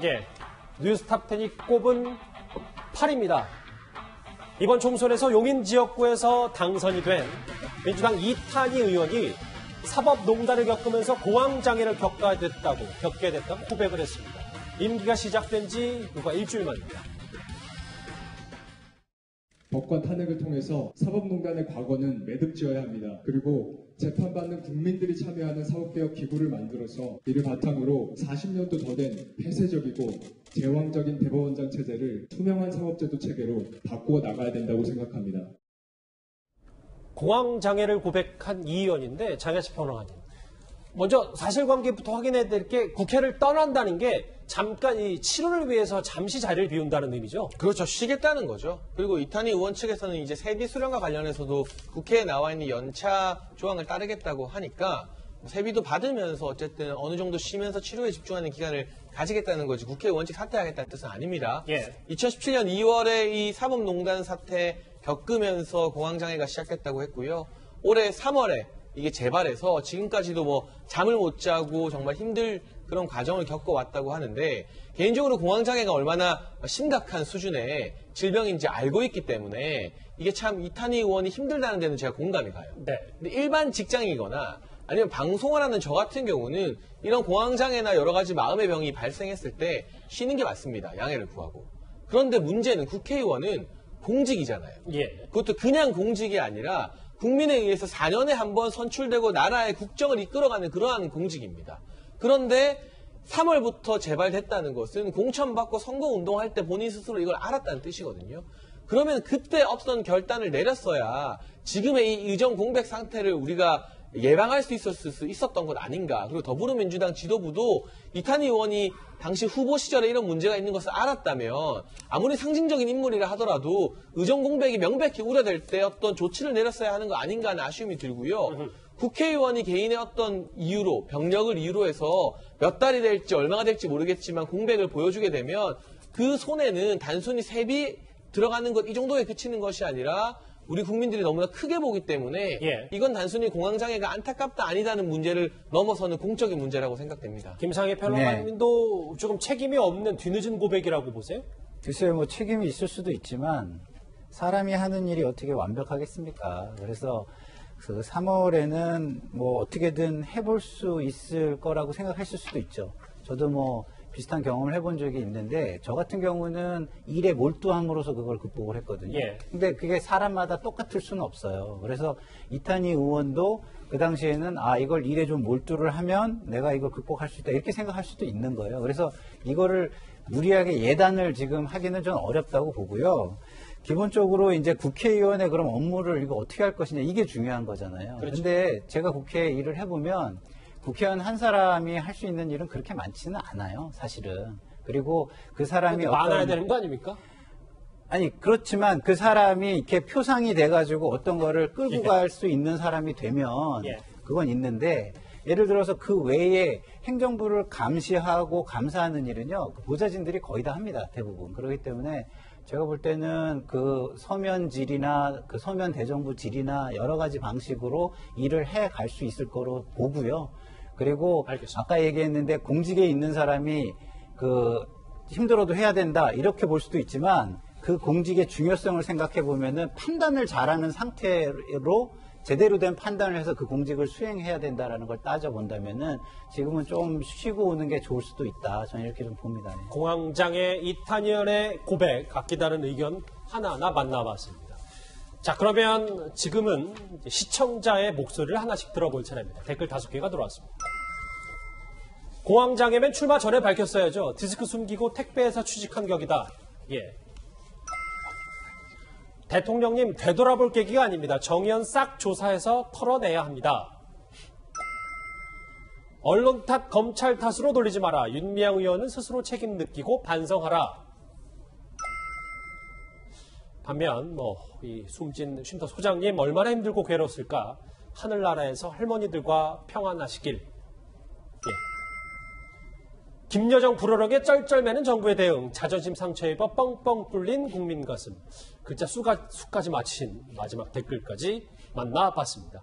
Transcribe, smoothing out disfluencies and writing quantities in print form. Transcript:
예, 뉴스탑10이 꼽은 8입니다. 이번 총선에서 용인 지역구에서 당선이 된 민주당 이탄희 의원이 사법농단을 겪으면서 공황장애를 겪게 됐다고 고백을 했습니다. 임기가 시작된 지 불과 일주일 만입니다. 법과 탄핵을 통해서 사법농단의 과거는 매듭지어야 합니다. 그리고 재판받는 국민들이 참여하는 사법개혁 기구를 만들어서 이를 바탕으로 40년도 더 된 폐쇄적이고 제왕적인 대법원장 체제를 투명한 사법제도 체계로 바꾸어 나가야 된다고 생각합니다. 공황장애를 고백한 이 의원인데 장혜식 평론가님. 먼저 사실관계부터 확인해야 될 게 국회를 떠난다는 게 잠깐 이 치료를 위해서 잠시 자리를 비운다는 의미죠. 그렇죠. 쉬겠다는 거죠. 그리고 이탄희 의원 측에서는 이제 세비 수령과 관련해서도 국회에 나와 있는 연차 조항을 따르겠다고 하니까 세비도 받으면서 어쨌든 어느 정도 쉬면서 치료에 집중하는 기간을 가지겠다는 거지 국회의원 직 사퇴하겠다는 뜻은 아닙니다. 예. 2017년 2월에 이 사법농단 사태 겪으면서 공황장애가 시작됐다고 했고요. 올해 3월에 이게 재발해서 지금까지도 뭐 잠을 못 자고 정말 힘들 그런 과정을 겪어왔다고 하는데 개인적으로 공황장애가 얼마나 심각한 수준의 질병인지 알고 있기 때문에 이게 참 이탄희 의원이 힘들다는 데는 제가 공감이 가요. 네. 근데 일반 직장이거나 아니면 방송을 하는 저 같은 경우는 이런 공황장애나 여러 가지 마음의 병이 발생했을 때 쉬는 게 맞습니다. 양해를 구하고. 그런데 문제는 국회의원은 공직이잖아요. 예. 그것도 그냥 공직이 아니라 국민에 의해서 4년에 한 번 선출되고 나라의 국정을 이끌어가는 그러한 공직입니다. 그런데 3월부터 재발됐다는 것은 공천받고 선거운동할 때 본인 스스로 이걸 알았다는 뜻이거든요. 그러면 그때 없던 결단을 내렸어야 지금의 이 의정 공백 상태를 우리가 예방할 수 있었던 것 아닌가. 그리고 더불어민주당 지도부도 이탄희 의원이 당시 후보 시절에 이런 문제가 있는 것을 알았다면 아무리 상징적인 인물이라 하더라도 의정 공백이 명백히 우려될 때 어떤 조치를 내렸어야 하는 거 아닌가 하는 아쉬움이 들고요. 국회의원이 개인의 어떤 이유로 병력을 이유로 해서 몇 달이 될지 얼마가 될지 모르겠지만 공백을 보여주게 되면 그 손해는 단순히 세비 들어가는 것 이 정도에 그치는 것이 아니라 우리 국민들이 너무나 크게 보기 때문에 예. 이건 단순히 공황장애가 안타깝다 아니다는 문제를 넘어서는 공적인 문제라고 생각됩니다. 김상희 평론가님도 조금 책임이 없는 뒤늦은 고백이라고 보세요? 글쎄요, 뭐 책임이 있을 수도 있지만 사람이 하는 일이 어떻게 완벽하겠습니까? 그래서 그 3월에는 뭐 어떻게든 해볼 수 있을 거라고 생각했을 수도 있죠. 저도 뭐 비슷한 경험을 해본 적이 있는데 저 같은 경우는 일에 몰두함으로써 그걸 극복을 했거든요. 예. 근데 그게 사람마다 똑같을 수는 없어요. 그래서 이탄희 의원도 그 당시에는 이걸 일에 좀 몰두를 하면 내가 이걸 극복할 수 있다 이렇게 생각할 수도 있는 거예요. 그래서 이거를 무리하게 예단을 지금 하기는 좀 어렵다고 보고요. 기본적으로 이제 국회의원의 그럼 업무를 이거 어떻게 할 것이냐 이게 중요한 거잖아요. 그렇죠. 근데 제가 국회 일을 해보면 국회의원 한 사람이 할 수 있는 일은 그렇게 많지는 않아요, 사실은. 그리고 그 사람이 많아야 되는 거 아닙니까? 아니 그렇지만 그 사람이 이렇게 표상이 돼가지고 어떤 거를 끌고 예. 갈 수 있는 사람이 되면 예. 그건 있는데 예를 들어서 그 외에 행정부를 감시하고 감사하는 일은요 보좌진들이 거의 다 합니다, 대부분. 그렇기 때문에 제가 볼 때는 그 서면 질이나 그 서면 대정부 질이나 여러 가지 방식으로 일을 해 갈 수 있을 거로 보고요. 그리고 알겠습니다. 아까 얘기했는데 공직에 있는 사람이 그 힘들어도 해야 된다 이렇게 볼 수도 있지만 그 공직의 중요성을 생각해 보면은 판단을 잘하는 상태로 제대로 된 판단을 해서 그 공직을 수행해야 된다라는 걸 따져본다면은 지금은 좀 쉬고 오는 게 좋을 수도 있다. 저는 이렇게 좀 봅니다. 네. 공황장애 이탄희 의원의 고백, 아끼다는 의견 하나하나 만나봤습니다. 자, 그러면 지금은 이제 시청자의 목소리를 하나씩 들어볼 차례입니다. 댓글 5개가 들어왔습니다. 공황장애면 출마 전에 밝혔어야죠. 디스크 숨기고 택배에서 취직한 격이다. 예. 대통령님, 되돌아볼 계기가 아닙니다. 정의연 싹 조사해서 털어내야 합니다. 언론 탓, 검찰 탓으로 돌리지 마라. 윤미향 의원은 스스로 책임 느끼고 반성하라. 반면 이 숨진 쉼터 소장님 얼마나 힘들고 괴로웠을까. 하늘나라에서 할머니들과 평안하시길. 예. 김여정 불어렁에 쩔쩔매는 정부의 대응. 자존심 상처 입어 뻥뻥 뚫린 국민 가슴. 글자 수까지 맞힌 마지막 댓글까지 만나봤습니다.